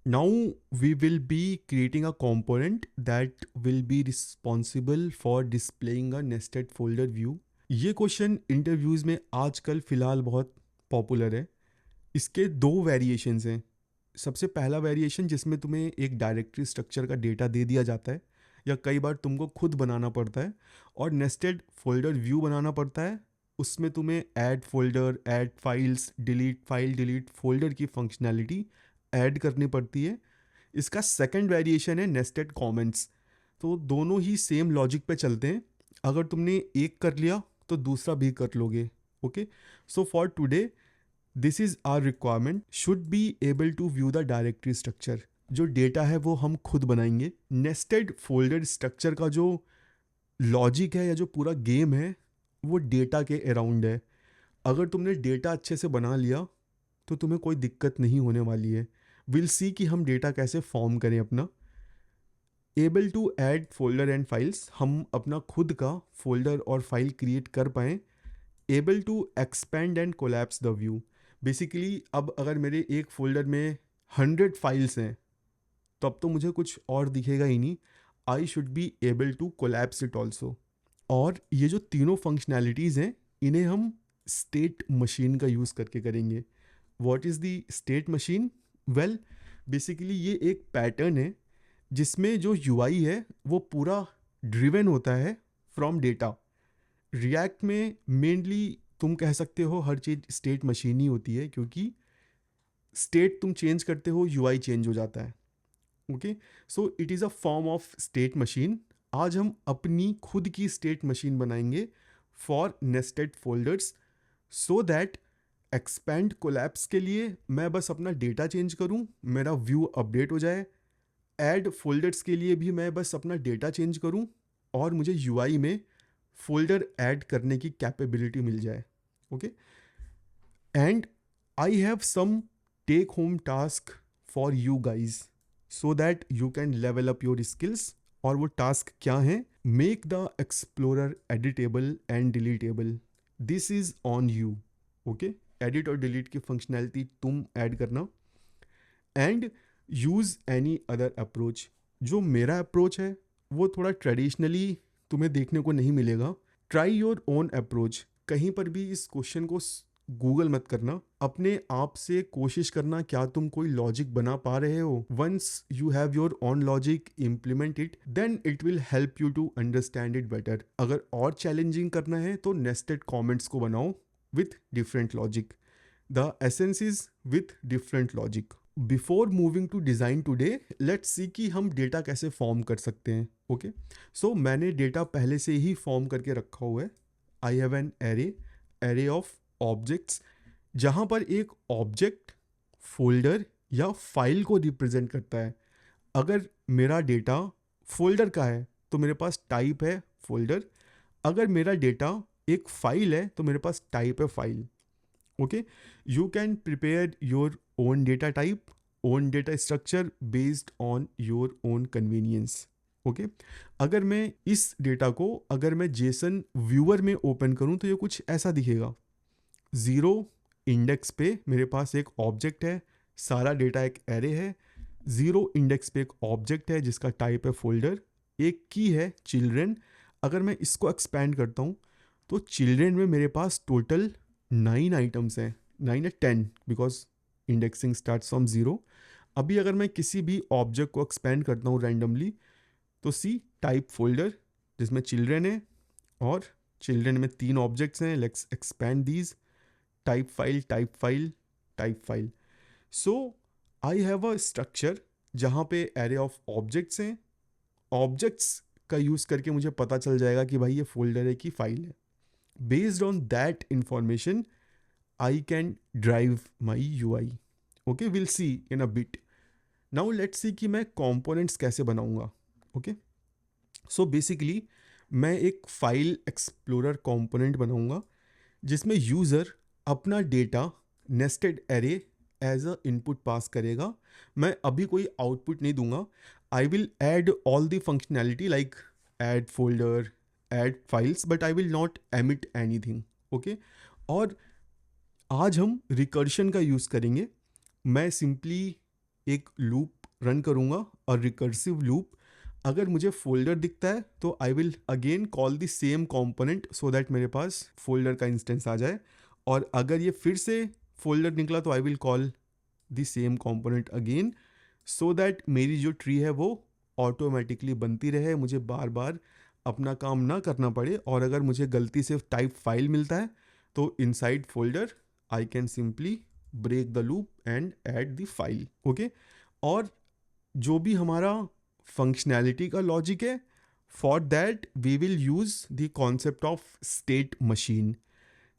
Now we will be creating a component that will be responsible for displaying a nested folder view. ये question interviews में आजकल फ़िलहाल बहुत popular है। इसके दो वेरिएशंस हैं। सबसे पहला वेरिएशन जिसमें तुम्हें एक डायरेक्टरी स्ट्रक्चर का डेटा दे दिया जाता है या कई बार तुमको खुद बनाना पड़ता है और नेस्टेड फोल्डर व्यू बनाना पड़ता है। उसमें तुम्हें add folder, add files, delete file, delete folder की फंक्शनैलिटी ऐड करनी पड़ती है। इसका सेकंड वेरिएशन है नेस्टेड कमेंट्स। तो दोनों ही सेम लॉजिक पे चलते हैं। अगर तुमने एक कर लिया तो दूसरा भी कर लोगे। Okay, so for today this is our requirement should be able to view the directory structure. जो डेटा है वो हम खुद बनाएंगे। नेस्टेड फोल्डर स्ट्रक्चर का जो लॉजिक है या जो पूरा गेम है वो डेटा के अराउंड है। अगर तुमने डेटा अच्छे से बना लिया तो तुम्हें कोई दिक्कत नहीं होने वाली है। विल सी कि हम डेटा कैसे फॉर्म करें अपना। Able to add folder and files, हम अपना खुद का फोल्डर और फाइल क्रिएट कर पाएँ। Able to expand and collapse the view, basically अब अगर मेरे एक फोल्डर में 100 फाइल्स हैं तो अब तो मुझे कुछ और दिखेगा ही नहीं। I should be able to collapse it also. और ये जो तीनों फंक्शनैलिटीज़ हैं इन्हें हम स्टेट मशीन का यूज़ करके करेंगे। What is the state machine? Well, basically ये एक पैटर्न है जिसमें जो यूआई है वो पूरा ड्रिवन होता है फ्रॉम डेटा। रिएक्ट में मेनली तुम कह सकते हो हर चीज़ स्टेट मशीन ही होती है, क्योंकि स्टेट तुम चेंज करते हो यूआई चेंज हो जाता है। Okay, so it is a form of state machine. आज हम अपनी खुद की स्टेट मशीन बनाएंगे for nested folders, so that expand collapse के लिए मैं बस अपना डेटा चेंज करूं, मेरा व्यू अपडेट हो जाए। ऐड फोल्डर्स के लिए भी मैं बस अपना डेटा चेंज करूं और मुझे यूआई में फोल्डर ऐड करने की कैपेबिलिटी मिल जाए। Okay, and I have some take home task for you guys so that you can level up your skills. और वो टास्क क्या है? Make the explorer editable and deletable. This is on you. Okay, edit और delete की functionality तुम add करना। And use any other approach. जो मेरा अप्रोच है वो थोड़ा ट्रेडिशनली तुम्हें देखने को नहीं मिलेगा। Try your own approach. कहीं पर भी इस क्वेश्चन को गूगल मत करना, अपने आप से कोशिश करना क्या तुम कोई लॉजिक बना पा रहे हो। Once you have your own logic, implement it, then it will help you to understand it better. अगर और चैलेंजिंग करना है तो नेस्टेड कमेंट्स को बनाओ with different logic. The essence is with different logic. Before moving to design today, let's see कि हम data कैसे फॉर्म कर सकते हैं। ओके, सो मैंने डेटा पहले से ही फॉर्म करके रखा हुआ है। I have an array of objects, जहाँ पर एक ऑब्जेक्ट फोल्डर या फाइल को रिप्रेजेंट करता है। अगर मेरा डेटा फोल्डर का है तो मेरे पास टाइप है फोल्डर। अगर मेरा डेटा एक फाइल है तो मेरे पास टाइप है file. Okay, you can prepare your own data type, own data structure based on your own convenience. Okay, अगर मैं इस डेटा को अगर मैं जेसन व्यूअर में ओपन करूं तो ये कुछ ऐसा दिखेगा। 0 इंडेक्स पे मेरे पास एक ऑब्जेक्ट है, सारा डेटा एक एरे है। 0 इंडेक्स पे एक ऑब्जेक्ट है जिसका टाइप है फोल्डर, एक की है चिल्ड्रेन। अगर मैं इसको एक्सपैंड करता हूँ तो चिल्ड्रेन में मेरे पास टोटल 9 आइटम्स हैं, 9 या 10, बिकॉज इंडेक्सिंग स्टार्ट फ्रॉम 0। अभी अगर मैं किसी भी ऑब्जेक्ट को एक्सपेंड करता हूँ रैंडमली तो सी टाइप फोल्डर जिसमें चिल्ड्रेन है और चिल्ड्रेन में 3 ऑब्जेक्ट्स हैं। Let's expand these. Type file, type file, type file. So I have a structure जहाँ पे एरे ऑफ ऑब्जेक्ट्स हैं। ऑब्जेक्ट्स का यूज़ करके मुझे पता चल जाएगा कि भाई ये फोल्डर है कि फाइल है। Based on that information, I can drive my UI. Okay, we'll see in a bit. Now let's see कि मैं components कैसे बनाऊंगा। Okay, so basically मैं एक फाइल एक्सप्लोरर component बनाऊंगा जिसमें यूज़र अपना data nested array as a input pass करेगा। मैं अभी कोई आउटपुट नहीं दूंगा। I will add all the functionality like add folder, add files, but I will not emit anything. Okay, और आज हम रिकर्शन का यूज़ करेंगे। मैं सिंपली एक लूप रन करूँगा और रिकर्सिव लूप। अगर मुझे फोल्डर दिखता है तो I will again call the same component so that मेरे पास फोल्डर का इंस्टेंस आ जाए। और अगर ये फिर से फोल्डर निकला तो I will call the same component again so that मेरी जो ट्री है वो ऑटोमेटिकली बनती रहे, मुझे बार बार अपना काम ना करना पड़े। और अगर मुझे गलती से टाइप फाइल मिलता है तो inside folder I can simply break the loop and add the file. Okay, और जो भी हमारा फंक्शनैलिटी का लॉजिक है, for that we will use the concept of state machine.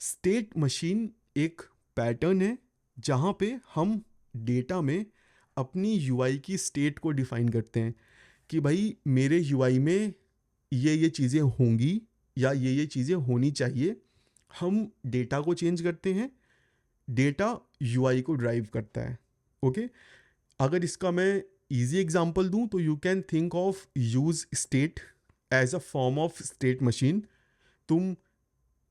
State machine एक पैटर्न है जहाँ पे हम डेटा में अपनी यूआई की स्टेट को डिफाइन करते हैं कि भाई मेरे यूआई में ये चीज़ें होंगी या ये चीज़ें होनी चाहिए। हम डेटा को चेंज करते हैं, डेटा यूआई को ड्राइव करता है। ओके, अगर इसका मैं इजी एग्जांपल दूं तो you can think of use state as a form of state machine. तुम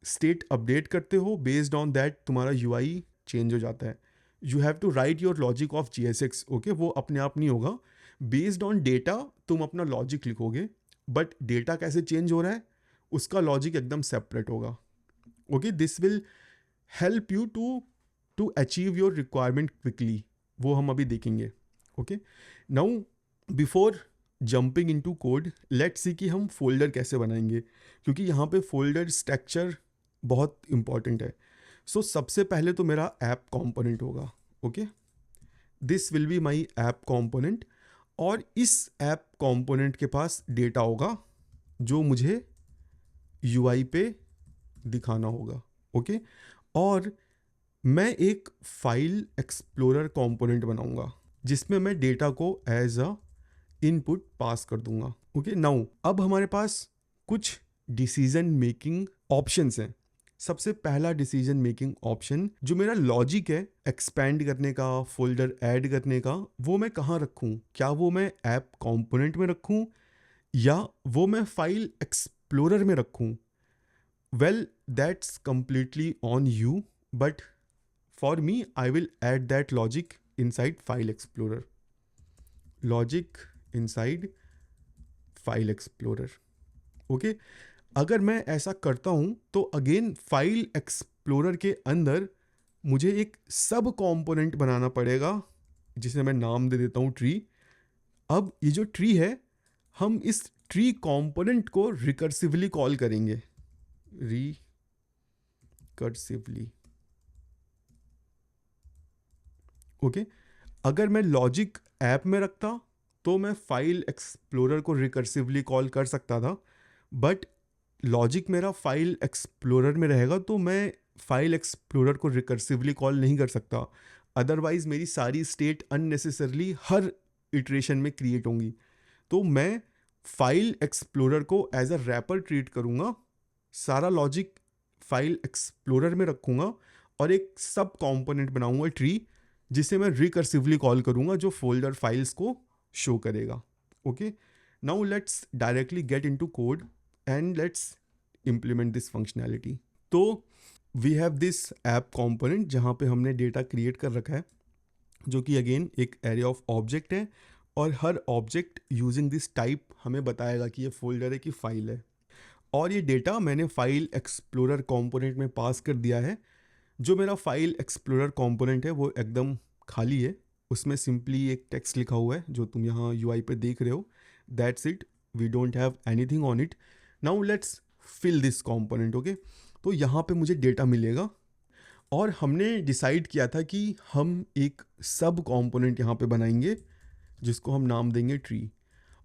स्टेट अपडेट करते हो, बेस्ड ऑन दैट तुम्हारा यूआई चेंज हो जाता है। You have to write your logic of JSX. Okay, वो अपने आप नहीं होगा, बेस्ड ऑन डेटा तुम अपना लॉजिक लिखोगे, बट डेटा कैसे चेंज हो रहा है उसका लॉजिक एकदम सेपरेट होगा। Okay, this will help you to achieve your requirement quickly, वो हम अभी देखेंगे। Okay, now before jumping into code let's see कि हम फोल्डर कैसे बनाएंगे, क्योंकि यहाँ पे फोल्डर स्ट्रक्चर बहुत इंपॉर्टेंट है। सो सबसे पहले तो मेरा ऐप कंपोनेंट होगा। Okay, this will be my app component, और इस ऐप कंपोनेंट के पास डेटा होगा जो मुझे यूआई पे दिखाना होगा। ओके, और मैं एक फाइल एक्सप्लोरर कंपोनेंट बनाऊंगा जिसमें मैं डेटा को एज अ इनपुट पास कर दूंगा। ओके, नाउ अब हमारे पास कुछ डिसीजन मेकिंग ऑप्शंस हैं। सबसे पहला डिसीजन मेकिंग ऑप्शन जो मेरा लॉजिक है एक्सपेंड करने का, फोल्डर ऐड करने का, वो मैं कहाँ रखूँ? क्या वो मैं ऐप कंपोनेंट में रखूँ या वो मैं फाइल एक्सप्लोरर में रखूँ? Well, that's completely on you, but for me I will add that logic inside file explorer. Logic inside file explorer. Okay, अगर मैं ऐसा करता हूँ तो अगेन फाइल एक्सप्लोरर के अंदर मुझे एक सब कंपोनेंट बनाना पड़ेगा जिसे मैं नाम दे देता हूँ ट्री। अब ये जो ट्री है, हम इस ट्री कंपोनेंट को रिकर्सिवली कॉल करेंगे, रिकर्सिवली। ओके, अगर मैं लॉजिक ऐप में रखता तो मैं फाइल एक्सप्लोरर को रिकर्सिवली कॉल कर सकता था, बट लॉजिक मेरा फाइल एक्सप्लोरर में रहेगा तो मैं फाइल एक्सप्लोरर को रिकर्सिवली कॉल नहीं कर सकता। अदरवाइज मेरी सारी स्टेट अननेसेसरली हर इटरेशन में क्रिएट होंगी। तो मैं फाइल एक्सप्लोरर को एज अ रैपर ट्रीट करूँगा, सारा लॉजिक फाइल एक्सप्लोरर में रखूँगा और एक सब कंपोनेंट बनाऊँगा ट्री जिसे मैं रिकर्सिवली कॉल करूँगा जो फोल्डर फाइल्स को शो करेगा। Okay, now let's directly get into code and let's implement this functionality. तो we have this app component जहाँ पे हमने डेटा क्रिएट कर रखा है जो कि अगेन एक एरे ऑफ ऑब्जेक्ट है, और हर ऑब्जेक्ट यूजिंग दिस टाइप हमें बताएगा कि ये फोल्डर है कि फाइल है। और ये डेटा मैंने फाइल एक्सप्लोरर कंपोनेंट में पास कर दिया है। जो मेरा फाइल एक्सप्लोरर कंपोनेंट है वो एकदम खाली है, उसमें सिंपली एक टेक्स्ट लिखा हुआ है जो तुम यहाँ यूआई पे देख रहे हो। That's it, we don't have anything on it. Now let's fill this component. Okay, तो यहाँ पे मुझे डेटा मिलेगा और हमने डिसाइड किया था कि हम एक सब कंपोनेंट यहाँ पे बनाएंगे जिसको हम नाम देंगे ट्री,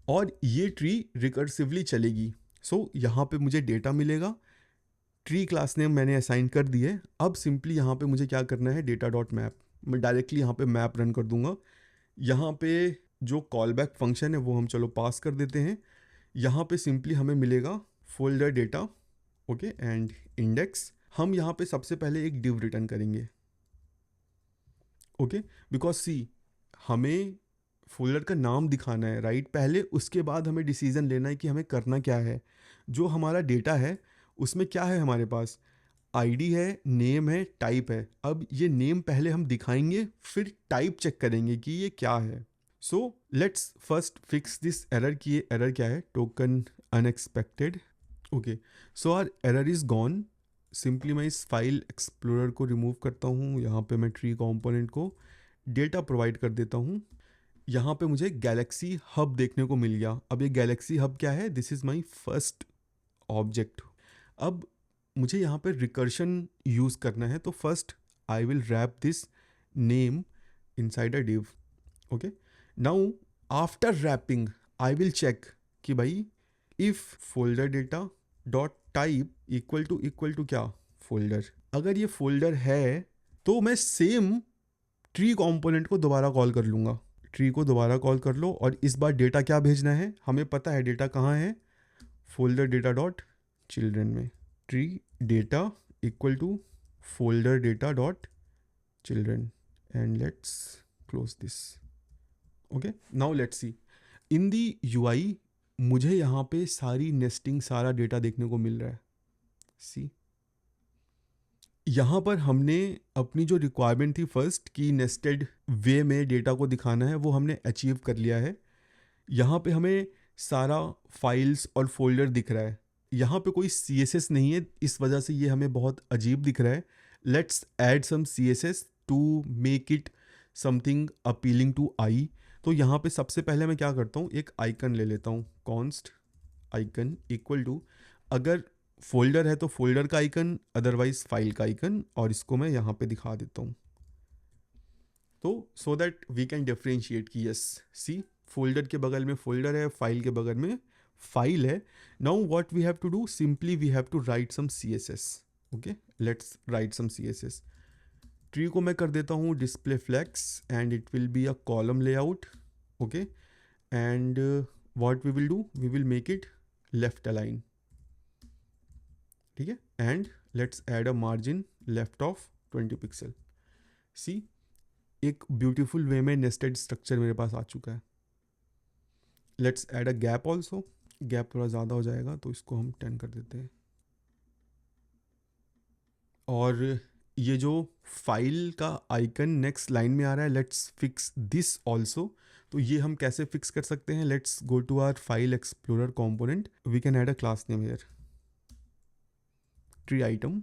और ये ट्री रिकर्सिवली चलेगी। सो यहाँ पे मुझे डेटा मिलेगा, ट्री क्लास नेम मैंने असाइन कर दी है। अब सिंपली यहाँ पे मुझे क्या करना है, डेटा डॉट मैप, मैं डायरेक्टली यहाँ पे मैप रन कर दूंगा। यहाँ पे जो कॉल बैक फंक्शन है वो हम चलो पास कर देते हैं। यहाँ पे सिंपली हमें मिलेगा folder data, okay, and index. हम यहाँ पे सबसे पहले एक डिव रिटर्न करेंगे। ओके, बिकॉज सी हमें फोल्डर का नाम दिखाना है राइट, पहले उसके बाद हमें डिसीजन लेना है कि हमें करना क्या है। जो हमारा डेटा है उसमें क्या है हमारे पास, आईडी है, नेम है, टाइप है। अब ये नेम पहले हम दिखाएंगे, फिर टाइप चेक करेंगे कि ये क्या है। So let's first fix this error की ये एरर क्या है, token unexpected. Okay, so our error is gone. Simply मैं इस फाइल एक्सप्लोरर को रिमूव करता हूँ, यहाँ पे मैं ट्री कंपोनेंट को डेटा प्रोवाइड कर देता हूँ। यहाँ पे मुझे गैलेक्सी हब देखने को मिल गया। अब ये गैलेक्सी हब क्या है, this is my first object. अब मुझे यहाँ पे रिकर्शन यूज़ करना है, तो first I will wrap this name inside a div. Okay, now after wrapping I will check कि भाई if folder data dot type equal to क्या, फोल्डर। अगर ये फोल्डर है तो मैं सेम ट्री कंपोनेंट को दोबारा कॉल कर लूँगा। ट्री को दोबारा कॉल कर लो और इस बार डेटा क्या भेजना है, हमें पता है डेटा कहाँ है, फोल्डर डेटा डॉट चिल्ड्रन में। Tree data equal to folder data dot children and let's close this. Okay, now let's see in the UI मुझे यहाँ पे सारी नेस्टिंग, सारा डेटा देखने को मिल रहा है। सी यहाँ पर हमने अपनी जो रिक्वायरमेंट थी फर्स्ट की नेस्टेड वे में डेटा को दिखाना है, वो हमने अचीव कर लिया है। यहाँ पे हमें सारा फाइल्स और फोल्डर दिख रहा है। यहाँ पे कोई CSS नहीं है, इस वजह से ये हमें बहुत अजीब दिख रहा है। Let's add some CSS to make it something appealing to eye. तो यहाँ पे सबसे पहले मैं क्या करता हूँ, एक आइकन ले लेता हूँ, कॉन्स्ट आइकन इक्वल टू, अगर फोल्डर है तो फोल्डर का आइकन, अदरवाइज फाइल का आइकन, और इसको मैं यहाँ पे दिखा देता हूँ। तो so that we can differentiate कि यस सी फोल्डर के बगल में फोल्डर है, फाइल के बगल में फाइल है। Now what we have to do, simply we have to write some CSS। Okay, let's write some CSS। Tree को मैं कर देता हूँ display flex and it will be a column layout. Okay, and what we will do, we will make it left align. ठीक है, and let's add a margin left of 20 pixel. See एक beautiful वे में nested structure मेरे पास आ चुका है। Let's add a gap also. Gap थोड़ा ज़्यादा हो जाएगा तो इसको हम 10 कर देते हैं। और ये जो फाइल का आइकन नेक्स्ट लाइन में आ रहा है, लेट्स फिक्स दिस ऑल्सो। तो ये हम कैसे फिक्स कर सकते हैं, let's go to our file explorer component, we can add a class name here, tree item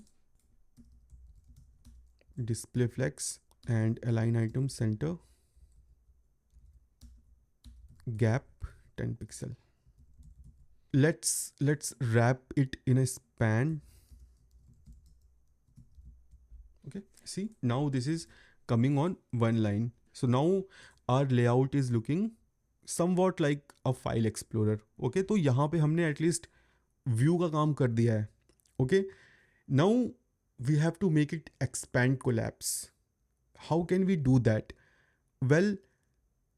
display flex and align item center, gap 10 pixel. Let's wrap it in a span. Okay, see now this is coming on one line. So now our layout is looking somewhat like a file explorer. Okay, तो यहाँ पे हमने at least view का काम कर दिया है. Okay, now we have to make it expand collapse. How can we do that? Well,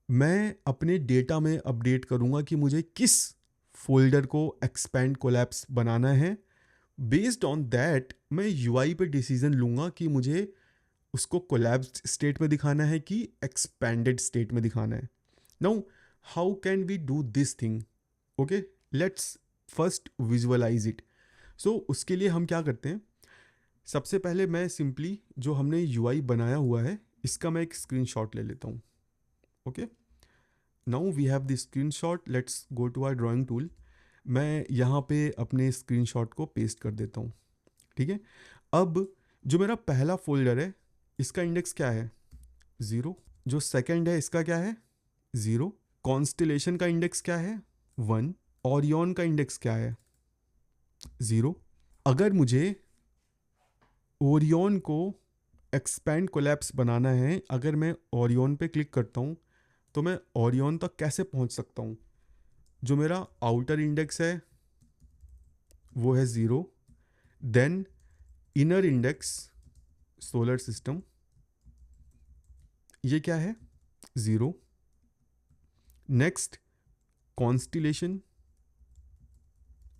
मैं अपने डेटा में अपडेट करूँगा कि मुझे किस फोल्डर को एक्सपेंड कोलैप्स बनाना है। बेस्ड ऑन दैट मैं यूआई पे डिसीजन लूँगा कि मुझे उसको कोलैप्स स्टेट में दिखाना है कि एक्सपेंडेड स्टेट में दिखाना है। Now how can we do this thing? Okay, let's first visualize it. So उसके लिए हम क्या करते हैं, सबसे पहले मैं सिंपली जो हमने यूआई बनाया हुआ है इसका मैं एक स्क्रीनशॉट ले लेता हूँ। Okay, now we have the screenshot, let's go to our drawing tool. मैं यहाँ पे अपने स्क्रीनशॉट को पेस्ट कर देता हूँ। ठीक है, अब जो मेरा पहला फोल्डर है इसका इंडेक्स क्या है, 0। जो सेकंड है इसका क्या है, 0। कॉन्स्टेलेशन का इंडेक्स क्या है, 1। ओरियन का इंडेक्स क्या है, 0। अगर मुझे ओरियन को एक्सपेंड कोलैप्स बनाना है, अगर मैं ओरियन पे क्लिक करता हूँ तो मैं ओरियन तक कैसे पहुँच सकता हूँ? जो मेरा आउटर इंडेक्स है वो है 0, then inner index solar system ये क्या है, 0। नेक्स्ट कॉन्स्टिलेशन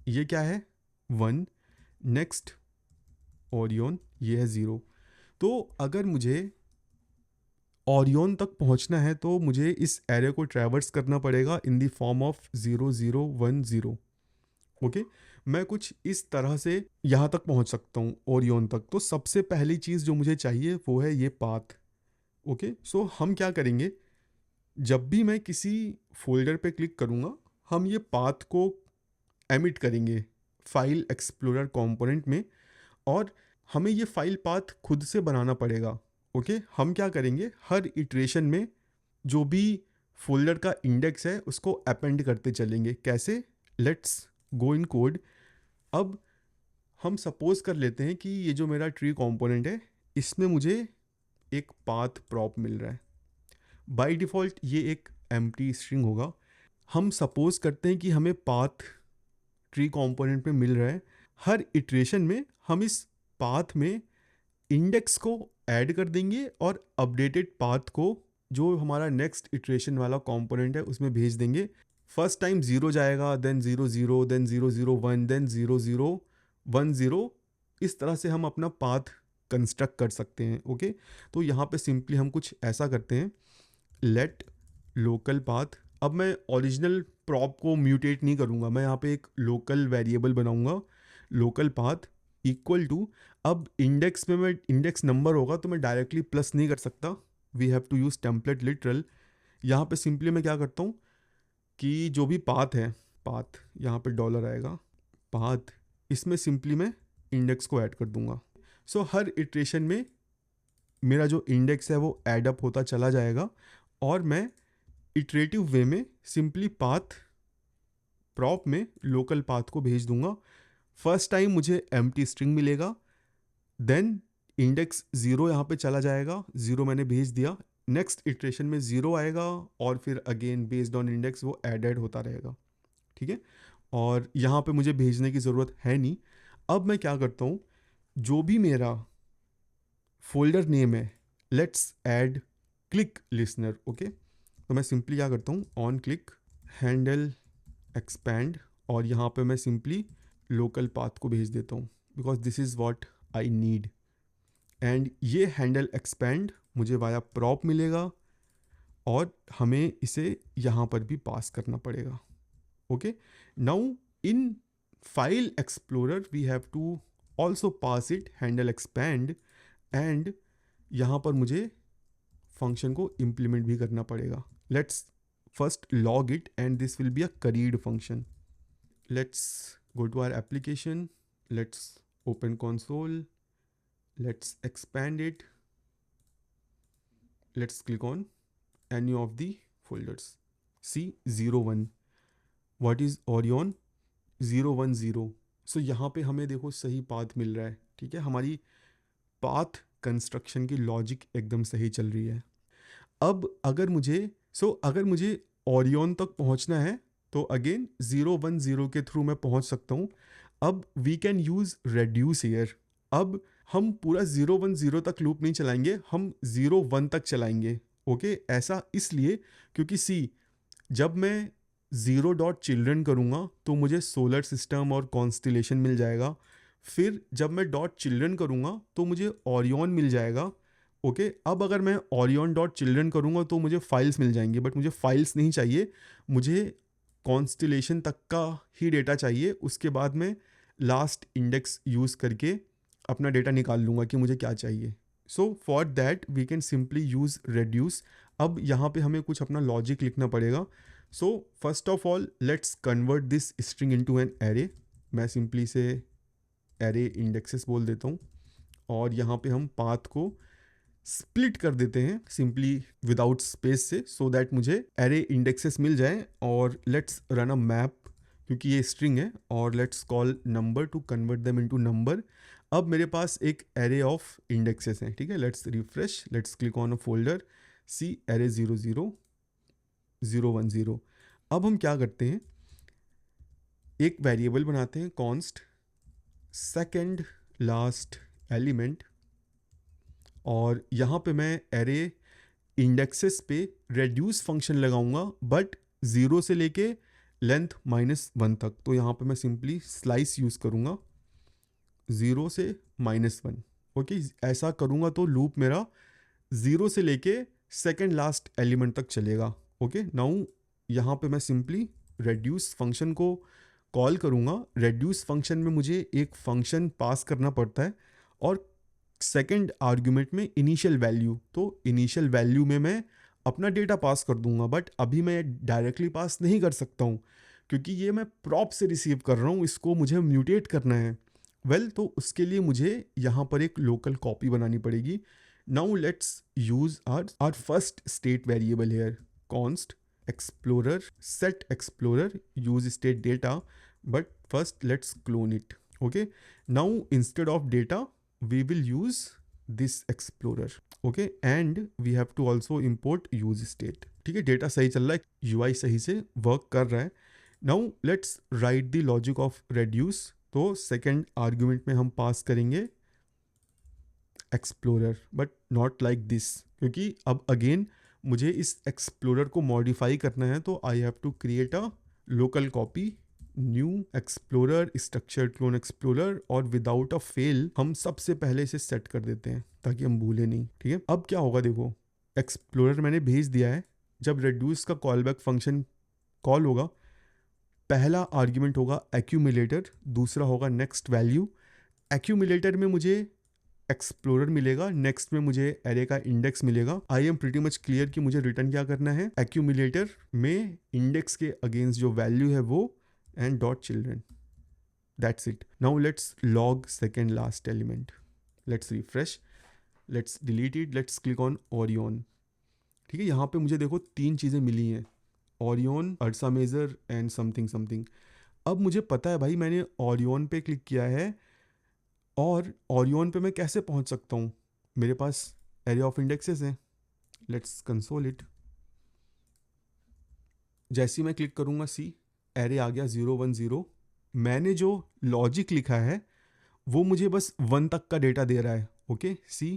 ये क्या है, 1। नेक्स्ट ओरियन ये है 0। तो अगर मुझे ओरियन तक पहुंचना है तो मुझे इस एरे को ट्रैवर्स करना पड़ेगा in the form of 0 0 1 0। Okay, मैं कुछ इस तरह से यहाँ तक पहुँच सकता हूँ, ओरियन तक। तो सबसे पहली चीज़ जो मुझे चाहिए वो है ये पाथ। ओके, सो हम क्या करेंगे, जब भी मैं किसी फोल्डर पे क्लिक करूँगा, हम ये पाथ को एमिट करेंगे फाइल एक्सप्लोरर कंपोनेंट में, और हमें ये फाइल पाथ खुद से बनाना पड़ेगा। ओके, हम क्या करेंगे, हर इटरेशन में जो भी फोल्डर का इंडेक्स है उसको अपेंड करते चलेंगे। कैसे, लेट्स गो इन कोड। अब हम सपोज कर लेते हैं कि ये जो मेरा ट्री कंपोनेंट है इसमें मुझे एक पाथ प्रॉप मिल रहा है। बाय डिफ़ॉल्ट ये एक एम्प्टी स्ट्रिंग होगा। हम सपोज करते हैं कि हमें पाथ ट्री कंपोनेंट में मिल रहा है। हर इटरेशन में हम इस पाथ में इंडेक्स को ऐड कर देंगे और अपडेटेड पाथ को जो हमारा नेक्स्ट इटरेशन वाला कंपोनेंट है उसमें भेज देंगे। फर्स्ट टाइम 0 जाएगा, देन 0 0, देन 0 0 1, देन 0 0 1 0। इस तरह से हम अपना पाथ कंस्ट्रक्ट कर सकते हैं। ओके, तो यहाँ पे सिंपली हम कुछ ऐसा करते हैं, लेट लोकल पाथ। अब मैं ओरिजिनल प्रॉप को म्यूटेट नहीं करूँगा, मैं यहाँ पे एक लोकल वेरिएबल बनाऊँगा, लोकल पाथ इक्वल टू। अब इंडेक्स में मैं इंडेक्स नंबर होगा तो मैं डायरेक्टली प्लस नहीं कर सकता, we have to use template literal. यहाँ पे सिंपली मैं क्या करता हूँ कि जो भी पाथ है, पाथ यहाँ पे डॉलर आएगा, पाथ, इसमें सिंपली मैं इंडेक्स को ऐड कर दूँगा। सो हर इटरेशन में मेरा जो इंडेक्स है वो ऐड अप होता चला जाएगा, और मैं इटरेटिव वे में सिंपली पाथ प्रॉप में लोकल पाथ को भेज दूंगा। फर्स्ट टाइम मुझे एम्प्टी स्ट्रिंग मिलेगा, देन इंडेक्स 0 यहाँ पे चला जाएगा, 0 मैंने भेज दिया, नेक्स्ट इटरेशन में 0 आएगा, और फिर अगेन बेस्ड ऑन इंडेक्स वो एडेड होता रहेगा। ठीक है, और यहाँ पे मुझे भेजने की ज़रूरत है नहीं। अब मैं क्या करता हूँ, जो भी मेरा फोल्डर नेम है, let's add click listener. Okay, तो मैं सिंपली क्या करता हूँ, ऑन क्लिक हैंडल एक्सपैंड, और यहाँ पे मैं सिंपली लोकल पाथ को भेज देता हूँ, because this is what I need. And ये हैंडल एक्सपैंड मुझे वाया प्रॉप मिलेगा, और हमें इसे यहाँ पर भी पास करना पड़ेगा। Okay, now in file explorer we have to also pass it handle expand, and यहाँ पर मुझे फंक्शन को इम्प्लीमेंट भी करना पड़ेगा। Let's first log it, and this will be a curried function. Let's go to our application, let's open console, let's expand it, let's click on any of the folders. See 0 1, what is Orion 0 1 0। सो यहाँ पे हमें देखो सही path मिल रहा है। ठीक है, हमारी पाथ कंस्ट्रक्शन की लॉजिक एकदम सही चल रही है। अब अगर मुझे ओरियन तक पहुंचना है तो अगेन 0 1 0 के थ्रू मैं पहुंच सकता हूं। अब we can use reduce here. अब हम पूरा 0 1 0 तक लूप नहीं चलाएंगे, हम 0 1 तक चलाएंगे। ओके, ऐसा इसलिए क्योंकि जब मैं 0 डॉट चिल्ड्रन करूँगा तो मुझे सोलर सिस्टम और कॉन्स्टिलेशन मिल जाएगा। फिर जब मैं डॉट चिल्ड्रन करूँगा तो मुझे ओरियन मिल जाएगा। ओके, अब अगर मैं ओरियन डॉट चिल्ड्रन करूँगा तो मुझे फाइल्स मिल जाएंगी, बट मुझे फाइल्स नहीं चाहिए, मुझे कॉन्स्टिलेशन तक का ही डेटा चाहिए। उसके बाद मैं लास्ट इंडेक्स यूज़ करके अपना डेटा निकाल लूँगा कि मुझे क्या चाहिए। So for that we can simply use reduce. अब यहाँ पे हमें कुछ अपना लॉजिक लिखना पड़ेगा। So first of all let's convert this string into an array. मैं सिंपली से एरे इंडेक्सेस बोल देता हूँ, और यहाँ पे हम पाथ को स्प्लिट कर देते हैं सिंपली विदाउट स्पेस से, सो दैट मुझे एरे इंडेक्सेस मिल जाए। और लेट्स रन अ मैप क्योंकि ये स्ट्रिंग है, और let's call number two convert them into number. अब मेरे पास एक एरे ऑफ इंडेक्सेस हैं। ठीक है, let's refresh, let's click on a folder, see array 0 0 0 1 0। अब हम क्या करते हैं, एक वेरिएबल बनाते हैं कॉन्स्ट सेकेंड लास्ट एलिमेंट, और यहाँ पे मैं एरे इंडेक्सेस पे रेड्यूस फंक्शन लगाऊंगा, बट 0 से लेके लेंथ -1 तक। तो यहाँ पे मैं सिंपली स्लाइस यूज़ करूँगा 0 से -1। ओके, ऐसा करूँगा तो लूप मेरा 0 से लेके सेकेंड लास्ट एलिमेंट तक चलेगा। ओके, नाउ यहाँ पे मैं सिंपली रेड्यूस फंक्शन को कॉल करूँगा, रेड्यूस फंक्शन में मुझे एक फंक्शन पास करना पड़ता है और सेकंड आर्ग्यूमेंट में इनिशियल वैल्यू। तो इनिशियल वैल्यू में मैं अपना डेटा पास कर दूंगा, बट अभी मैं डायरेक्टली पास नहीं कर सकता हूँ क्योंकि ये मैं प्रॉप से रिसीव कर रहा हूँ, इसको मुझे म्यूटेट करना है। तो उसके लिए मुझे यहाँ पर एक लोकल कॉपी बनानी पड़ेगी। Now let's use our first state variable here, const explorer set explorer use state data, but first let's clone it. Okay, now instead of data we will use this explorer, okay, and we have to also import use state। ठीक है, data सही चल रहा है, UI सही से work कर रहा है। Now let's write the logic of reduce. तो सेकेंड आर्ग्यूमेंट में हम पास करेंगे explorer, but not like this, क्योंकि अब अगेन मुझे इस एक्सप्लोरर को मॉडिफाई करना है, तो I have to create a local copy new explorer structure clone explorer, और विदाउट अ फेल हम सबसे पहले इसे सेट कर देते हैं ताकि हम भूले नहीं। ठीक है, अब क्या होगा, देखो एक्सप्लोरर मैंने भेज दिया है। जब रेड्यूस का कॉल बैक फंक्शन कॉल होगा, पहला आर्ग्यूमेंट होगा एक्यूमुलेटर, दूसरा होगा नेक्स्ट वैल्यू। एक्यूमुलेटर में मुझे एक्सप्लोरर मिलेगा, नेक्स्ट में मुझे एरे का इंडेक्स मिलेगा। I am pretty much clear कि मुझे रिटर्न क्या करना है। एक्यूमुलेटर में इंडेक्स के अगेंस्ट जो वैल्यू है वो, and dot children, that's it। now let's log second last element, let's refresh, let's delete it, let's click on Orion। ठीक है, यहाँ पे मुझे देखो 3 चीज़ें मिली हैं, Orion, Ursa Major and something something। अब मुझे पता है भाई, मैंने Orion पे क्लिक किया है, और Orion पे मैं कैसे पहुँच सकता हूँ, मेरे पास एरे ऑफ इंडेक्सेस हैं। Let's console it. जैसे ही मैं क्लिक करूँगा, सी एरे आ गया 0 1 0। मैंने जो लॉजिक लिखा है वो मुझे बस 1 तक का डेटा दे रहा है। ओके, सी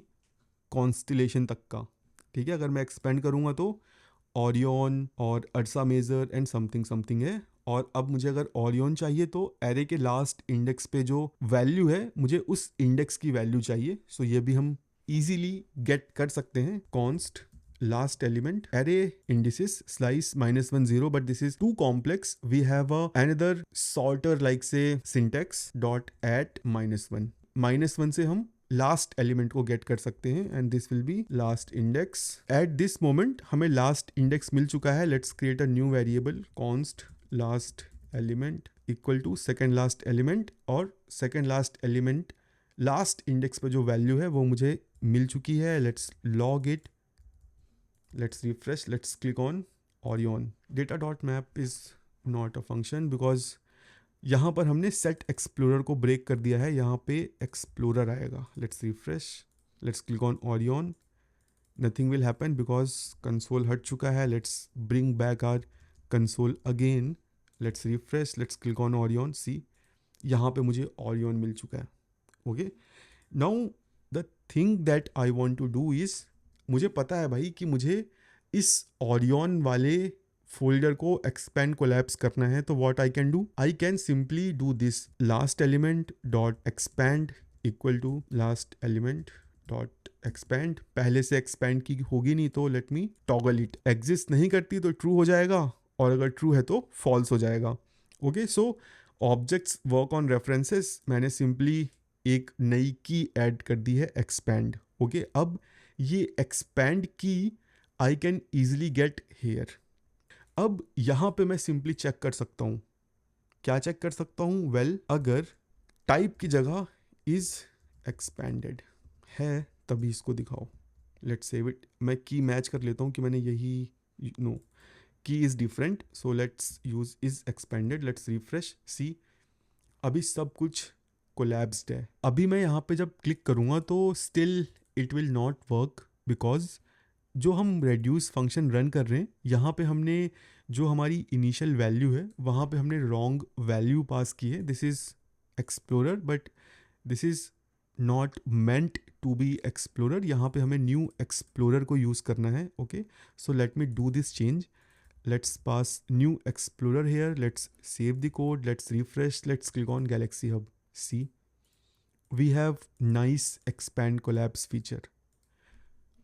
कॉन्स्टिलेशन तक का। ठीक है, अगर मैं एक्सपेंड करूँगा तो ओरियन और अर्सा मेजर एंड समथिंग समथिंग है। और अब मुझे अगर ओरियन चाहिए तो एरे के लास्ट इंडेक्स पे जो वैल्यू है, मुझे उस इंडेक्स की वैल्यू चाहिए। सो ये भी हम इजीली गेट कर सकते हैं। Const last element array indices slice -1 0, but this is too complex. We have another sorter like say syntax dot at -1 से हम लास्ट एलिमेंट को गेट कर सकते हैं, and this will be last index. At this moment हमें last index मिल चुका है। Let's create a new variable, const last element equal to second last element, और second last element last index पर जो वैल्यू है वो मुझे मिल चुकी है। Let's log it, let's refresh, let's click on Orion। data.map is not a function because यहाँ पर हमने set explorer को break कर दिया है, यहाँ पे explorer आएगा। let's refresh, let's click on Orion, nothing will happen because console हट चुका है। let's bring back our console again, let's refresh, let's click on Orion। see, यहाँ पे मुझे Orion मिल चुका है। okay, now the thing that I want to do is, मुझे पता है भाई कि मुझे इस ओरियन वाले फोल्डर को एक्सपेंड कोलैप्स करना है। तो what I can do, I can simply do this, last element dot expand equal to last element dot expand. पहले से एक्सपैंड की होगी नहीं, तो let me toggle it. Exist नहीं करती तो ट्रू हो जाएगा, और अगर ट्रू है तो फॉल्स हो जाएगा। Okay, so objects work on references, मैंने सिंपली एक नई की ऐड कर दी है, एक्सपैंड। ओके, अब ये एक्सपैंड की आई कैन ईजिली गेट हेयर। अब यहाँ पे मैं सिंपली चेक कर सकता हूँ, क्या चेक कर सकता हूँ, वेल अगर टाइप की जगह इज एक्सपैंडेड है तभी इसको दिखाओ। Let's save it. मैं की मैच कर लेता हूँ कि मैंने यही, no, key is different, so let's use is expanded. Let's refresh, see अभी सब कुछ कोलैप्स्ड है। अभी मैं यहाँ पे जब क्लिक करूँगा तो still it will not work, because जो हम रेड्यूस फंक्शन रन कर रहे हैं, यहाँ पे हमने जो हमारी इनिशियल वैल्यू है वहाँ पे हमने रॉन्ग वैल्यू पास की है। This is explorer, but this is not meant to be explorer. यहाँ पे हमें न्यू एक्सप्लोरर को यूज़ करना है। Okay, so let me do this change. Let's pass new explorer here, let's save the code, let's refresh, let's click on galaxy hub. See, we have nice expand collapse feature.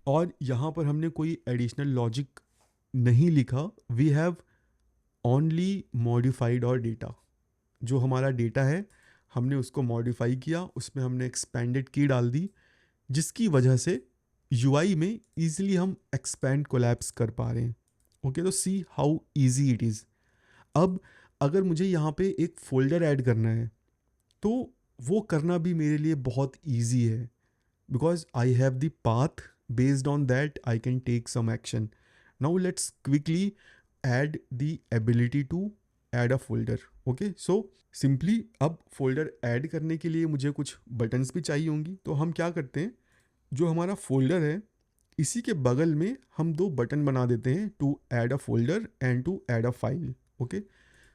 और यहाँ पर हमने कोई additional logic नहीं लिखा, we have only modified our data. जो हमारा data है हमने उसको मॉडिफाई किया, उसमें हमने एक्सपेंडेड की डाल दी, जिसकी वजह से यूआई में ईजिली हम एक्सपेंड कोलैप्स कर पा रहे हैं। ओके, तो see how easy it is. अब अगर मुझे यहाँ पे एक फोल्डर ऐड करना है तो वो करना भी मेरे लिए बहुत ईजी है, because I have the path, based on that I can take some action. Now let's quickly add the ability to add a folder. Okay, so simply अब फोल्डर ऐड करने के लिए मुझे कुछ बटन्स भी चाहिए होंगी, तो हम क्या करते हैं, जो हमारा फोल्डर है इसी के बगल में हम दो बटन बना देते हैं, to add a folder and to add a file. Okay,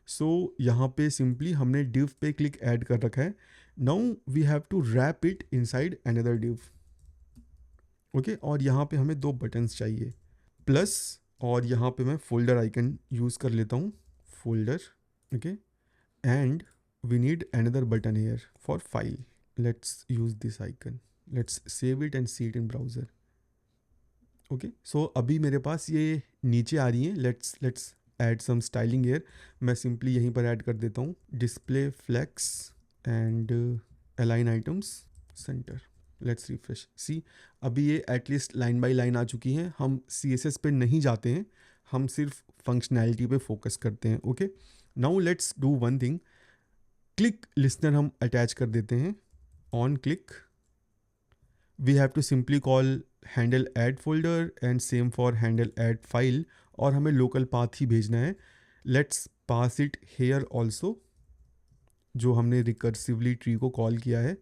so यहाँ पे सिंपली हमने div पे क्लिक ऐड कर रखा है। Now we have to wrap it inside another div। Okay, और यहाँ पे हमें दो बटन्स चाहिए, प्लस, और यहाँ पे मैं फोल्डर आइकन यूज़ कर लेता हूँ, folder. Okay, and we need another button here for file. Let's use this icon, let's save it and see it in browser. Okay, so अभी मेरे पास ये नीचे आ रही है। Let's add some styling here. मैं सिंपली यहीं पर ऐड कर देता हूँ, display flex and align items center. Let's refresh, see अभी ये एटलीस्ट लाइन बाय लाइन आ चुकी हैं। हम CSS पे नहीं जाते हैं, हम सिर्फ फंक्शनैलिटी पे फोकस करते हैं। Okay, now let's do one thing, click listener हम अटैच कर देते हैं। On click we have to simply call handle add folder and same for handle add file, और हमें लोकल पाथ ही भेजना है। Let's pass it here also, जो हमने रिकर्सिवली ट्री को कॉल किया है,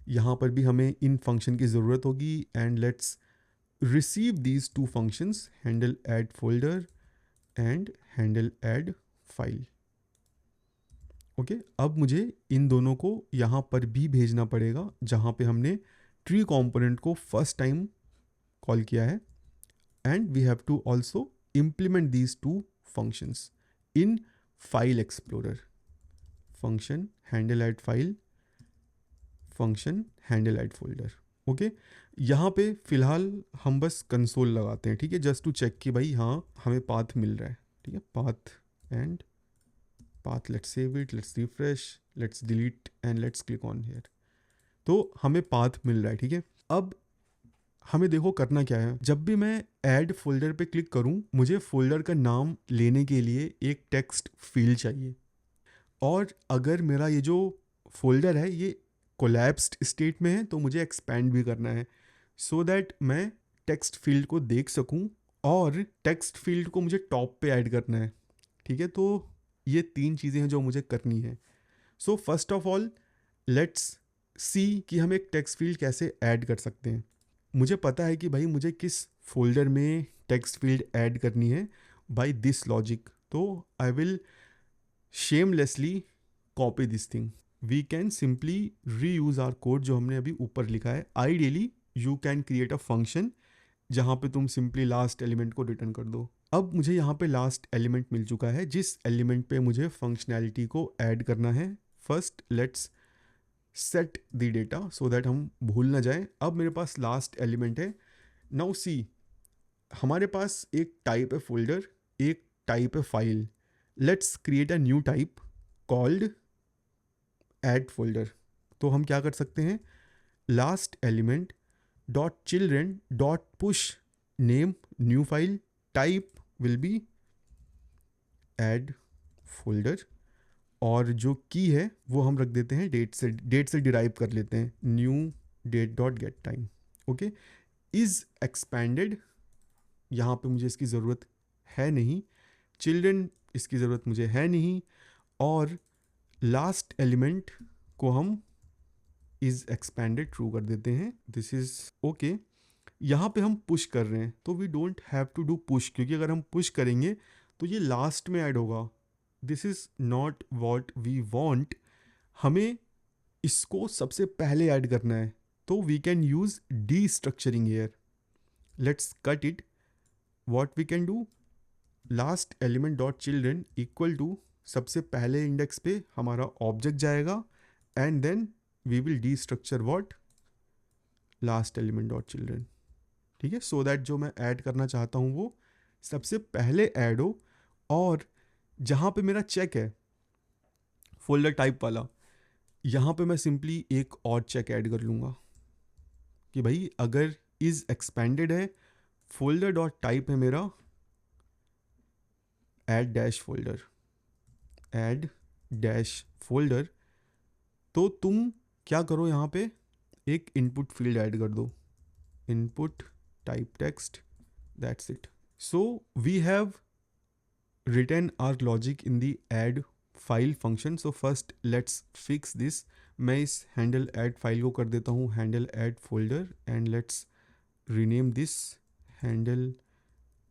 यहाँ पर भी हमें इन फंक्शन की ज़रूरत होगी। And let's receive these two functions, handle add folder and handle add file. Okay, अब मुझे इन दोनों को यहाँ पर भी भेजना पड़ेगा जहाँ पे हमने ट्री कंपोनेंट को फर्स्ट टाइम कॉल किया है। And we have to also implement these two functions in file explorer, function handle add file, function handle add folder। Okay, यहाँ पे फिलहाल हम बस कंसोल लगाते हैं, ठीक है, जस्ट टू चेक कि भाई हाँ हमें पाथ मिल रहा है। ठीक है, path and path, let's save it, let's refresh, let's delete and let's click on here. तो हमें पाथ मिल रहा है। ठीक है, अब हमें देखो करना क्या है, जब भी मैं ऐड फोल्डर पे क्लिक करूं मुझे फोल्डर का नाम लेने के लिए एक टेक्स्ट फील्ड चाहिए, और अगर मेरा ये जो फोल्डर है ये कोलैप्स्ड स्टेट में है तो मुझे एक्सपैंड भी करना है, सो दैट मैं टेक्स्ट फील्ड को देख सकूं, और टेक्स्ट फील्ड को मुझे टॉप पे ऐड करना है। ठीक है, तो ये तीन चीज़ें हैं जो मुझे करनी है। सो first of all let's see कि हम एक टेक्स्ट फील्ड कैसे ऐड कर सकते हैं। मुझे पता है कि भाई मुझे किस फोल्डर में टेक्स्ट फील्ड ऐड करनी है बाय दिस लॉजिक, तो I will shamelessly copy this thing. We can simply reuse our code जो हमने अभी ऊपर लिखा है। Ideally you can create a function जहाँ पे तुम सिंपली लास्ट एलिमेंट को रिटर्न कर दो। अब मुझे यहाँ पे लास्ट एलिमेंट मिल चुका है जिस एलिमेंट पे मुझे फंक्शनैलिटी को ऐड करना है। First let's set the data so that हम भूल ना जाए। अब मेरे पास लास्ट एलिमेंट है। नाउ सी, हमारे पास एक टाइप है फोल्डर, एक टाइप है file. Let's create a new type called add folder. तो हम क्या कर सकते हैं, last element dot children dot push name new file, type will be add folder, और जो की है वो हम रख देते हैं डेट से डिराइव कर लेते हैं, new date dot get time. Okay, is expanded, यहाँ पे मुझे इसकी ज़रूरत है नहीं, चिल्ड्रन इसकी ज़रूरत मुझे है नहीं, और लास्ट एलिमेंट को हम इज़ एक्सपैंडेड ट्रू कर देते हैं। This is okay. यहाँ पे हम पुश कर रहे हैं तो we don't have to do push, क्योंकि अगर हम पुश करेंगे तो ये लास्ट में ऐड होगा। This is not what we want, हमें इसको सबसे पहले ऐड करना है, तो we can use destructuring here. Let's cut it. What we can do, last element dot children equal to सबसे पहले इंडेक्स पे हमारा ऑब्जेक्ट जाएगा, and then we will destructure what, last element dot children. ठीक है, so that जो मैं add करना चाहता हूँ वो सबसे पहले ऐड हो, और जहाँ पे मेरा चेक है फोल्डर टाइप वाला, यहाँ पे मैं सिंपली एक और चेक ऐड कर लूँगा कि भाई अगर इज एक्सपेंडेड है, फोल्डर डॉट टाइप है मेरा add dash folder, add dash folder, तो तुम क्या करो, यहाँ पे एक इनपुट फील्ड ऐड कर दो, input type text, that's it. So we have written our logic in the add file function. So first let's fix this. मैं इस handle add file को कर देता हूँ handle add folder and let's rename this handle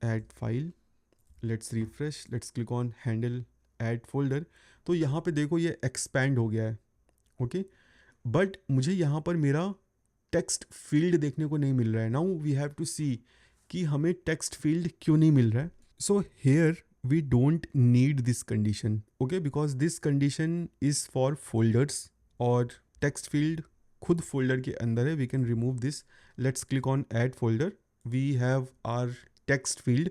add file. Let's refresh, let's click on handle add folder. तो यहाँ पे देखो ये expand हो गया है, ओके, बट मुझे यहाँ पर मेरा टेक्स्ट फील्ड देखने को नहीं मिल रहा है. नाउ वी हैव टू सी कि हमें टेक्स्ट फील्ड क्यों नहीं मिल रहा है. So here we don't need this condition, okay, because this condition is for folders और text field खुद folder के अंदर है. We can remove this. Let's click on add folder. We have our text field.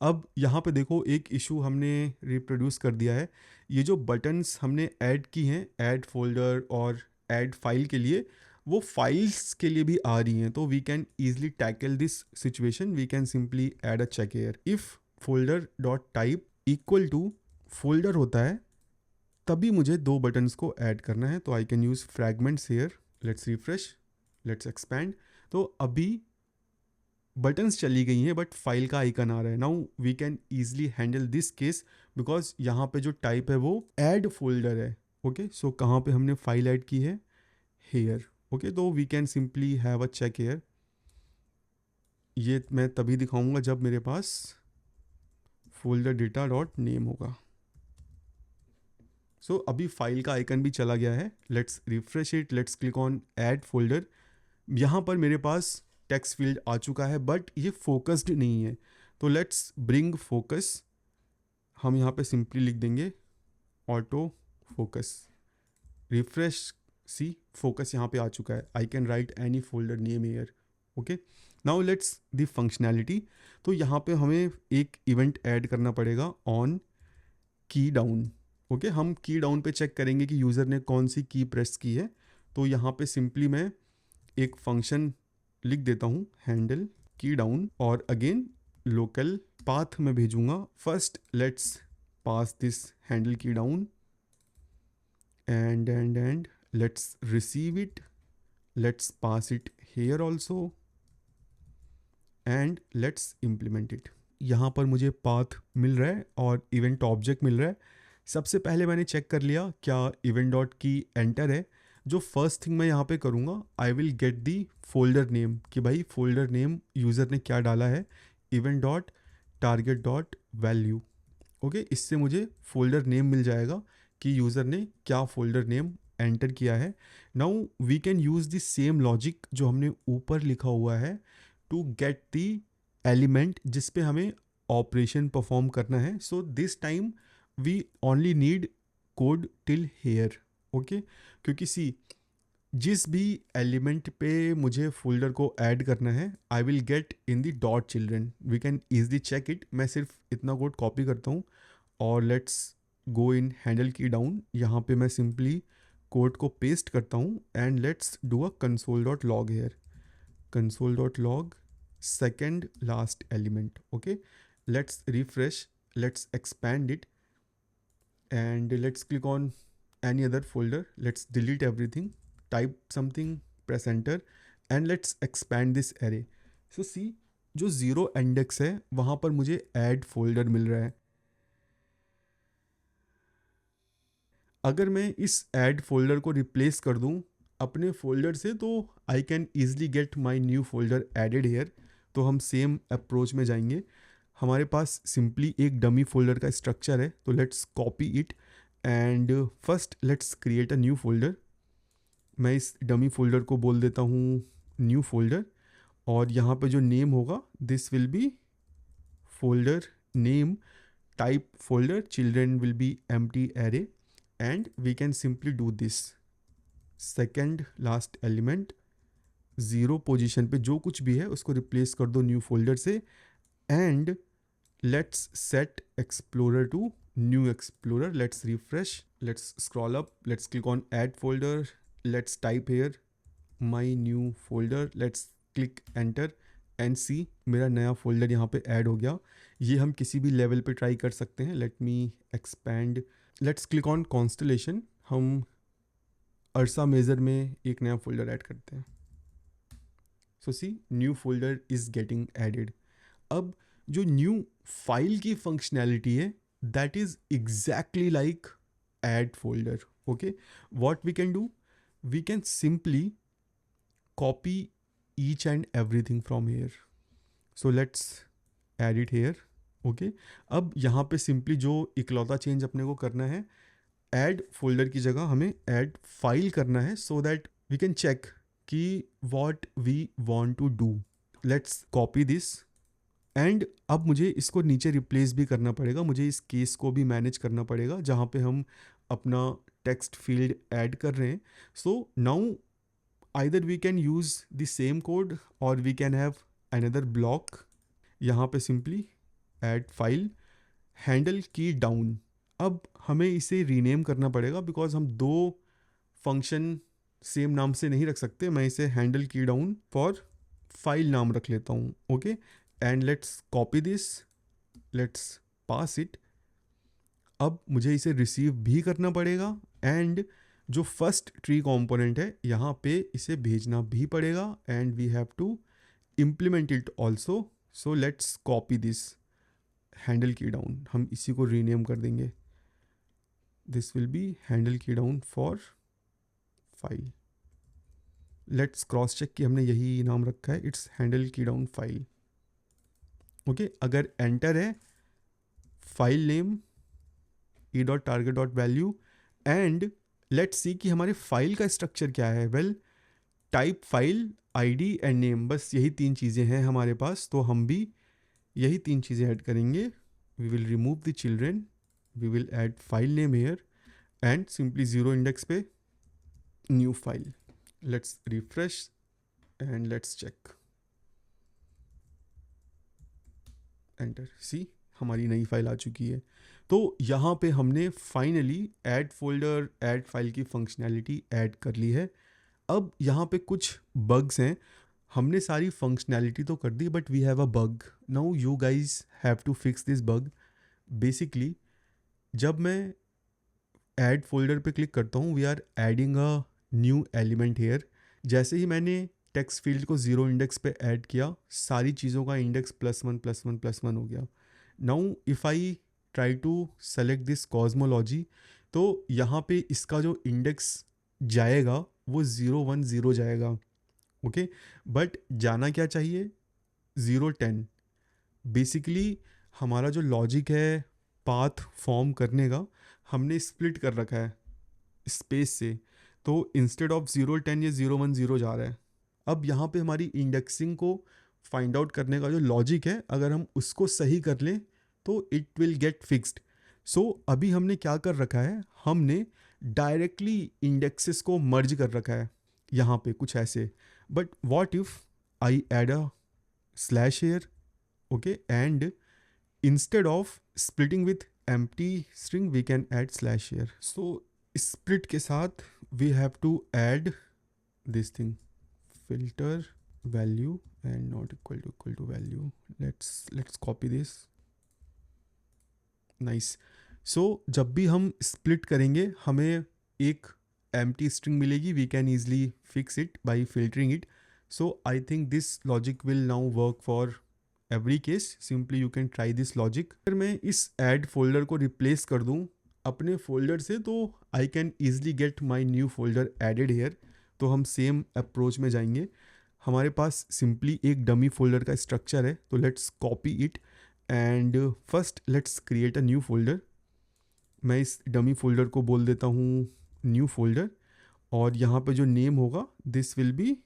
अब यहाँ पे देखो एक इशू हमने रिप्रोड्यूस कर दिया है. ये जो बटन्स हमने ऐड की हैं ऐड फोल्डर और ऐड फाइल के लिए, वो फाइल्स के लिए भी आ रही हैं. तो we can easily tackle this situation. We can simply add a check here. If folder dot type equal to folder होता है तभी मुझे दो बटन्स को ऐड करना है. तो आई कैन use fragments here. Let's refresh, let's expand. तो अभी बटन्स चली गई हैं बट फाइल का आइकन आ रहा है. Now we can easily handle this case because यहाँ पे जो टाइप है वो ऐड फोल्डर है. ओके, सो कहाँ पे हमने फाइल ऐड की है, हेयर. ओके, तो we can simply have a check here. ये मैं तभी दिखाऊंगा जब मेरे पास फोल्डर डेटा डॉट नेम होगा. सो अभी फाइल का आइकन भी चला गया है. Let's refresh it, let's click on add folder. यहाँ पर मेरे पास टेक्स्ट फील्ड आ चुका है बट ये फोकस्ड नहीं है. तो लेट्स ब्रिंग फोकस. हम यहाँ पे सिंपली लिख देंगे auto focus. Refresh, C focus यहाँ पे आ चुका है. I can write any folder name here. Okay, now let's the functionality. तो यहाँ पे हमें एक इवेंट ऐड करना पड़ेगा ऑन की डाउन. ओके, हम की डाउन पे चेक करेंगे कि यूज़र ने कौन सी की प्रेस की है. तो यहाँ पे सिंपली मैं एक फंक्शन लिख देता हूँ हैंडल की डाउन और अगेन लोकल पाथ में भेजूँगा. First let's pass this handle key down and let's receive it. Let's pass it here also and let's implement it. यहाँ पर मुझे पाथ मिल रहा है और इवेंट ऑब्जेक्ट मिल रहा है. सबसे पहले मैंने चेक कर लिया क्या इवेंट डॉट की एंटर है. जो फर्स्ट थिंग मैं यहाँ पे करूँगा, आई will get the folder name कि भाई फोल्डर नेम यूज़र ने क्या डाला है, event dot target dot value. Okay, इससे मुझे फोल्डर नेम मिल जाएगा कि यूज़र ने क्या फोल्डर नेम एंटर किया है. Now we can use the same logic जो हमने ऊपर लिखा हुआ है टू गेट द एलिमेंट जिस पे हमें ऑपरेशन परफॉर्म करना है. So this time we only need code till here. Okay, क्योंकि सी जिस भी एलिमेंट पे मुझे फोल्डर को ऐड करना है I will get in the dot children. We can easily check it. मैं सिर्फ इतना कोड कॉपी करता हूँ और let's go in handle key down. यहाँ पे मैं सिंपली कोड को पेस्ट करता हूँ and let's do a console dot log here. Console dot log second last element. Okay, let's refresh, let's expand it and let's click on any other folder. Let's delete everything, type something, press enter and let's expand this array. So see, जो zero index है वहाँ पर मुझे add folder मिल रहा है. अगर मैं इस ऐड फोल्डर को रिप्लेस कर दूँ अपने फोल्डर से तो आई can easily get my new folder added here. तो हम सेम अप्रोच में जाएंगे. हमारे पास सिंपली एक डमी फोल्डर का स्ट्रक्चर है. तो let's copy it and first let's create a new folder. मैं इस डमी फोल्डर को बोल देता हूँ न्यू फोल्डर और यहाँ पे जो नेम होगा this will be folder name, type folder, children will be empty array and we can simply do this. Second last element zero position पे जो कुछ भी है उसको रिप्लेस कर दो न्यू फोल्डर से and let's set explorer to new explorer. Let's refresh, let's scroll up, let's click on add folder, let's type here my new folder, let's click enter and see मेरा नया folder यहाँ पे add हो गया. ये हम किसी भी लेवल पे ट्राई कर सकते हैं. Let me expand, let's click on constellation. हम अर्सा मेजर में एक नया फोल्डर ऐड करते हैं. So see new folder is getting added. अब जो न्यू फाइल की फंक्शनैलिटी है that is exactly like add folder. Okay, what we can do, we can simply copy each and everything from here. So let's add it here. Okay, अब यहाँ पे simply जो इकलौता change अपने को करना है, ऐड फोल्डर की जगह हमें ऐड फाइल करना है so that we can check कि what we want to do. Let's copy this and अब मुझे इसको नीचे रिप्लेस भी करना पड़ेगा. मुझे इस केस को भी मैनेज करना पड़ेगा जहाँ पे हम अपना टेक्स्ट फील्ड ऐड कर रहे हैं. So now either we can use the same code or we can have another block. यहाँ पे simply add file handle key down. अब हमें इसे रीनेम करना पड़ेगा बिकॉज हम दो फंक्शन सेम नाम से नहीं रख सकते. मैं इसे handle key down for file नाम रख लेता हूँ. Okay, and let's copy this, let's pass it. अब मुझे इसे रिसीव भी करना पड़ेगा एंड जो फर्स्ट ट्री कंपोनेंट है यहाँ पे इसे भेजना भी पड़ेगा and we have to implement it also. So let's copy this handle key down. हम इसी को रीनेम कर देंगे. This will be handle key down for file. Let's cross check कि हमने यही नाम रखा है. It's handle key down file. Okay, अगर एंटर है file name e.target.value and let's see कि हमारे फाइल का स्ट्रक्चर क्या है. Well, type file, ID and name, बस यही तीन चीज़ें हैं हमारे पास. तो हम भी यही तीन चीज़ें ऐड करेंगे. We will remove the children, we will add file name here and simply zero index पे new file. Let's refresh and let's check. Enter, see हमारी नई फाइल आ चुकी है. तो यहाँ पे हमने finally add folder add file की फंक्शनैलिटी ऐड कर ली है. अब यहाँ पे कुछ बग्स हैं. हमने सारी फंक्शनैलिटी तो कर दी but we have a bug. Now you guys have to fix this bug. Basically जब मैं ऐड फोल्डर पे क्लिक करता हूँ we are adding a new element here. जैसे ही मैंने टेक्स्ट फील्ड को ज़ीरो इंडेक्स पे ऐड किया सारी चीज़ों का इंडेक्स +1 हो गया. Now if I try to select this cosmology तो यहाँ पे इसका जो इंडेक्स जाएगा वो 0 1 0 जाएगा. ओके, बट जाना क्या चाहिए 0 10. बेसिकली हमारा जो लॉजिक है पाथ फॉर्म करने का हमने स्प्लिट कर रखा है स्पेस से. तो इंस्टेड ऑफ 0 10 ये 0 1 0 जा रहा है. अब यहाँ पे हमारी इंडेक्सिंग को फाइंड आउट करने का जो लॉजिक है अगर हम उसको सही कर लें तो इट विल गेट फिक्स्ड. सो अभी हमने क्या कर रखा है, हमने डायरेक्टली इंडेक्सेस को मर्ज कर रखा है यहाँ पे कुछ ऐसे. But what if I add a slash here. Okay, and instead of splitting with empty string we can add slash here. So split के साथ we have to add this thing filter value and not equal to value. Let's copy this. Nice. So जब भी हम split करेंगे हमें एक empty string मिलेगी. We can easily fix it by filtering it. So I think this logic will now work for every case. Simply you can try this logic. अगर मैं इस add folder को replace कर दूँ अपने folder से तो I can easily get my new folder added here. तो हम सेम अप्रोच में जाएंगे. हमारे पास सिंपली एक डमी फोल्डर का स्ट्रक्चर है तो let's copy it and first let's create a new folder. मैं इस डमी फोल्डर को बोल देता हूँ न्यू फोल्डर और यहाँ पे जो नेम होगा this will be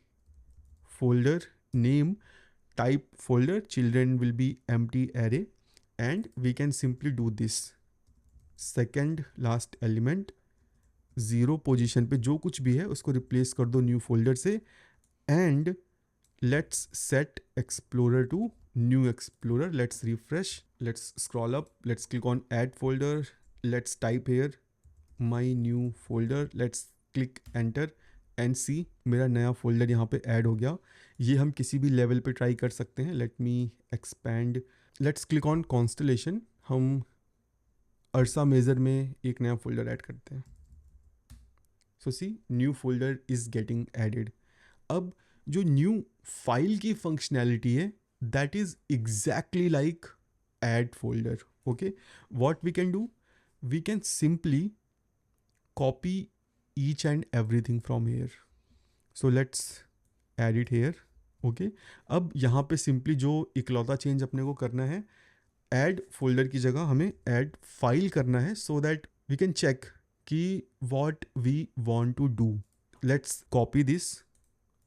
folder name type folder children will be empty array and we can simply do this. Second last element 0 position पे जो कुछ भी है उसको रिप्लेस कर दो न्यू फोल्डर से and let's set explorer to new explorer. Let's refresh, let's scroll up, let's click on add folder, let's type here my new folder, let's click enter and see मेरा नया folder यहाँ पे add हो गया। ये हम किसी भी लेवल पे ट्राई कर सकते हैं। Let me expand, let's click on constellation, हम अर्सा मेजर में एक नया फोल्डर ऐड करते हैं। So see new folder is getting added. अब जो न्यू फाइल की फंक्शनैलिटी है that is exactly like add folder. Okay, what we can do, we can simply copy each and everything from here. So let's add it here. Okay, अब यहाँ पे simply जो इकलौता change अपने को करना है, ऐड फोल्डर की जगह हमें ऐड फाइल करना है, so that we can check कि what we want to do. Let's copy this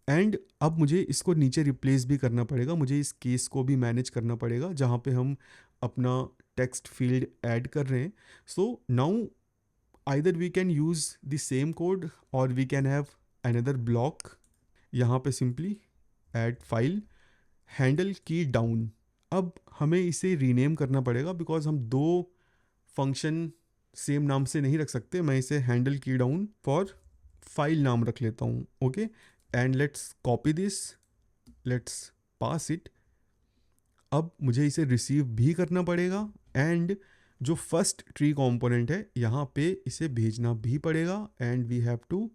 and अब मुझे इसको नीचे रिप्लेस भी करना पड़ेगा, मुझे इस केस को भी मैनेज करना पड़ेगा जहाँ पे हम अपना टेक्स्ट फील्ड ऐड कर रहे हैं। So now either we can use the same code और we can have another block. यहाँ पे simply add file handle key down. अब हमें इसे रीनेम करना पड़ेगा बिकॉज हम दो फंक्शन सेम नाम से नहीं रख सकते। मैं इसे handle key down for file नाम रख लेता हूँ। Okay, and let's copy this, let's pass it. अब मुझे इसे रिसीव भी करना पड़ेगा एंड जो फर्स्ट ट्री कंपोनेंट है यहाँ पे इसे भेजना भी पड़ेगा and we have to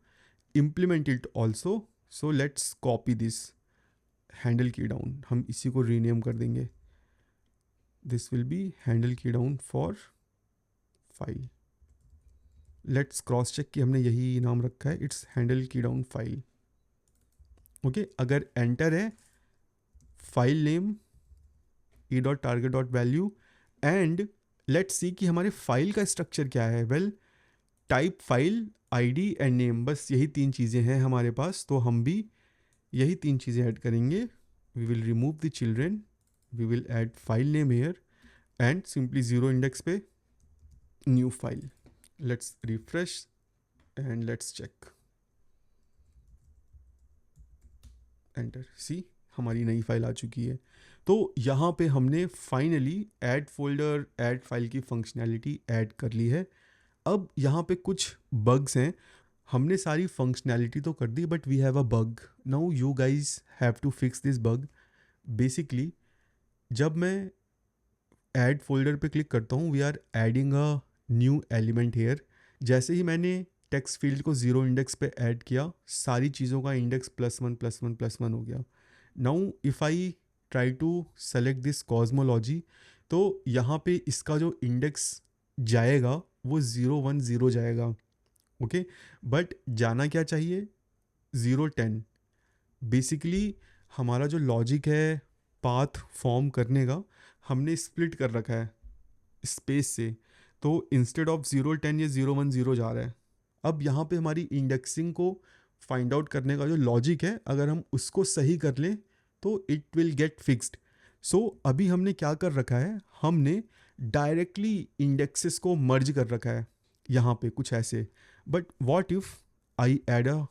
implement it also. So let's copy this handle key down, हम इसी को रीनेम कर देंगे। This will be handle key down for file. Let's cross check कि हमने यही नाम रखा है, it's handle key down file. Okay, अगर एंटर है file name e.target.value and let's see कि हमारे फाइल का स्ट्रक्चर क्या है। Well, type file, ID and name, बस यही तीन चीज़ें हैं हमारे पास, तो हम भी यही तीन चीज़ें ऐड करेंगे। We will remove the children, we will add file name here and simply zero index पे new file. Let's refresh and let's check, enter, see हमारी नई फाइल आ चुकी है। तो यहाँ पे हमने finally add folder add file की फंक्शनैलिटी ऐड कर ली है। अब यहाँ पे कुछ बग्स हैं, हमने सारी फंक्शनैलिटी तो कर दी but we have a bug. Now you guys have to fix this bug. Basically जब मैं ऐड फोल्डर पे क्लिक करता हूँ we are adding a new element here. जैसे ही मैंने टेक्स्ट फील्ड को जीरो इंडेक्स पे ऐड किया, सारी चीज़ों का इंडेक्स +1 हो गया। Now if I try to select this cosmology, तो यहाँ पे इसका जो इंडेक्स जाएगा वो 0 1 0 जाएगा। ओके, बट जाना क्या चाहिए 0 10। बेसिकली हमारा जो लॉजिक है पाथ फॉर्म करने का, हमने स्प्लिट कर रखा है स्पेस से, तो इंस्टेड ऑफ 0 10 ये 0 1 0 जा रहा है। अब यहाँ पे हमारी इंडेक्सिंग को फाइंड आउट करने का जो लॉजिक है, अगर हम उसको सही कर लें तो इट विल गेट फिक्स्ड। सो अभी हमने क्या कर रखा है, हमने डायरेक्टली इंडेक्सेस को मर्ज कर रखा है यहाँ पे कुछ ऐसे। But what if I add a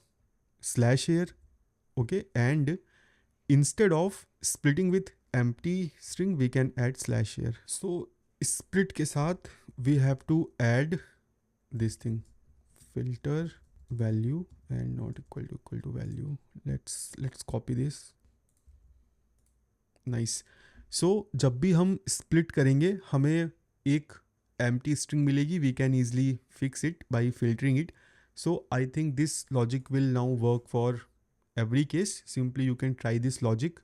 slash here, okay, and instead of splitting with empty string we can add slash here. So split के साथ we have to add this thing, filter value and not equal to value. Let's copy this. Nice. So जब भी हम split करेंगे हमें एक empty string मिलेगी, we can easily fix it by filtering it. So I think this logic will now work for every case. Simply you can try this logic